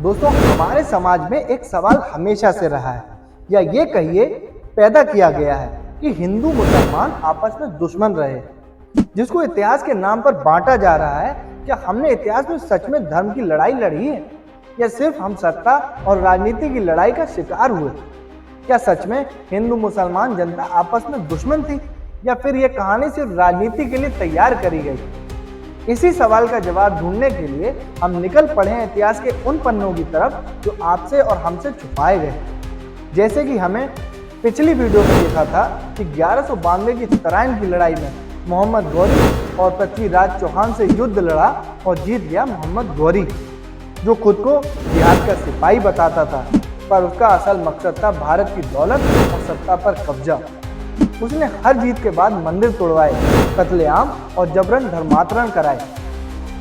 दोस्तों, हमारे समाज में एक सवाल हमेशा से रहा है, या ये कहिए पैदा किया गया है कि हिंदू मुसलमान आपस में दुश्मन रहे, जिसको इतिहास के नाम पर बांटा जा रहा है। क्या हमने इतिहास में सच में धर्म की लड़ाई लड़ी है, या सिर्फ हम सत्ता और राजनीति की लड़ाई का शिकार हुए? क्या सच में हिंदू मुसलमान जनता आपस में दुश्मन थी, या फिर यह कहानी सिर्फ राजनीति के लिए तैयार करी गई? इसी सवाल का जवाब ढूंढने के लिए हम निकल पड़े हैं इतिहास के उन पन्नों की तरफ जो आपसे और हमसे छुपाए गए। जैसे कि हमें पिछली वीडियो में देखा था कि 1192 की तराइन की लड़ाई में मोहम्मद गौरी और पृथ्वीराज चौहान से युद्ध लड़ा और जीत गया मोहम्मद गौरी, जो खुद को जिहाद का सिपाही बताता था, पर उसका असल मकसद था भारत की दौलत और सत्ता पर कब्जा। उसने हर जीत के बाद मंदिर तोड़वाए, कत्लेआम और जबरन धर्मांतरण कराए।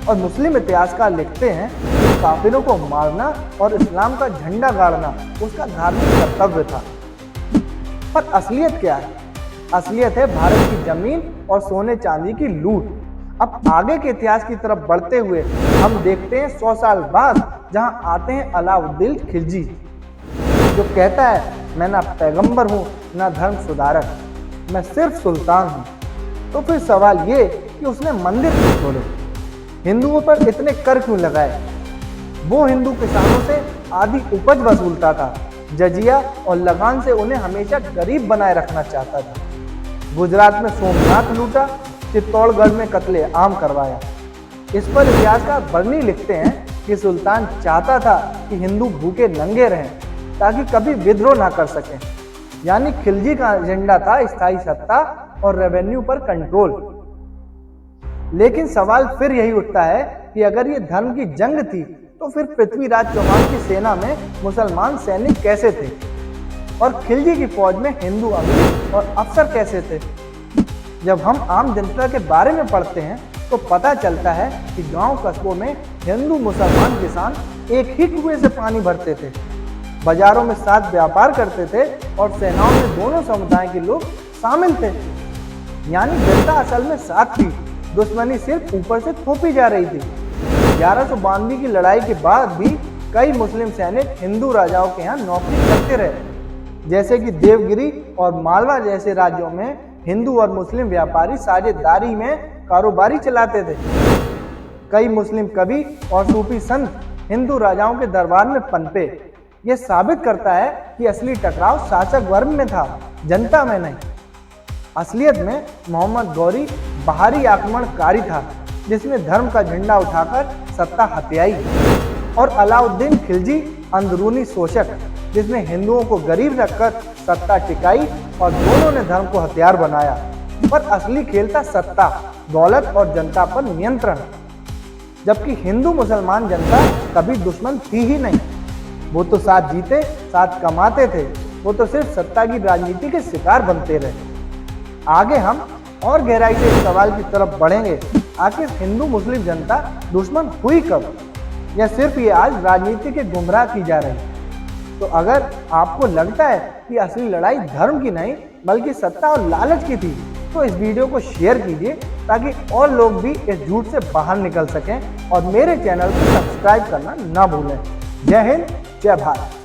और मुस्लिम इतिहासकार लिखते हैं कि काफिरों को मारना और इस्लाम का झंडा गाड़ना उसका धार्मिक कर्तव्य था। पर असलियत क्या है? असलियत है भारत की जमीन और सोने चांदी की लूट। अब आगे के इतिहास की तरफ बढ़ते हुए हम देखते हैं 100 साल बाद, जहां आते हैं अलाउद्दीन खिलजी, जो कहता है मैं ना पैगंबर हूँ ना धर्म सुधारक, मैं सिर्फ सुल्तान हूँ। तो फिर सवाल ये कि उसने मंदिर क्यों तोड़े, हिंदुओं पर इतने कर क्यों लगाए? वो हिंदू किसानों से आधी उपज वसूलता था, जजिया और लगान से उन्हें हमेशा गरीब बनाए रखना चाहता था। गुजरात में सोमनाथ लूटा, चित्तौड़गढ़ में कत्लेआम करवाया। इस पर इतिहासकार बर्नी लिखते हैं कि सुल्तान चाहता था कि हिंदू भूखे नंगे रहें ताकि कभी विद्रोह ना कर सकें। यानी खिलजी का एजेंडा था स्थायी सत्ता और रेवेन्यू पर कंट्रोल। लेकिन सवाल फिर यही उठता है कि अगर ये धर्म की जंग थी, तो फिर पृथ्वीराज चौहान की सेना में मुसलमान सैनिक कैसे थे, और खिलजी की फौज में हिंदू अमीर और अफसर कैसे थे? जब हम आम जनता के बारे में पढ़ते हैं तो पता चलता है कि गांव कस्बों में हिंदू मुसलमान किसान एक ही कुएं से पानी भरते थे, बाजारों में साथ व्यापार करते थे और सेनाओं में दोनों समुदाय के लोग शामिल थे। यानी जनता असल में साथ थी, दुश्मनी सिर्फ ऊपर से थोपी जा रही थी। 1192 की लड़ाई के बाद भी कई मुस्लिम सैनिक हिंदू राजाओं के यहाँ नौकरी करते रहे, जैसे कि देवगिरी और मालवा जैसे राज्यों में हिंदू और मुस्लिम व्यापारी साझेदारी में कारोबारी चलाते थे। कई मुस्लिम कवि और सूफी संत हिंदू राजाओं के दरबार में पनपे। यह साबित करता है कि असली टकराव शासक वर्ग में था, जनता में नहीं। असलियत में मोहम्मद गौरी बाहरी आक्रमणकारी था, जिसने धर्म का झंडा उठाकर सत्ता हथियाई, और अलाउद्दीन खिलजी अंदरूनी शोषक, जिसने हिंदुओं को गरीब रखकर सत्ता टिकाई और दोनों ने धर्म को हथियार बनाया। पर असली खेल था सत्ता, दौलत और जनता पर नियंत्रण। जबकि हिंदू मुसलमान जनता कभी दुश्मन थी ही नहीं, वो तो साथ जीते साथ कमाते थे, वो तो सिर्फ सत्ता की राजनीति के शिकार बनते रहे। आगे हम और गहराई से इस सवाल की तरफ बढ़ेंगे, आखिर हिंदू मुस्लिम जनता दुश्मन हुई कब, या सिर्फ ये आज राजनीति के गुमराह की जा रही? तो अगर आपको लगता है कि असली लड़ाई धर्म की नहीं बल्कि सत्ता और लालच की थी, तो इस वीडियो को शेयर कीजिए ताकि और लोग भी इस झूठ से बाहर निकल सकें, और मेरे चैनल को सब्सक्राइब करना ना भूलें। जय हिंद, जय भारत।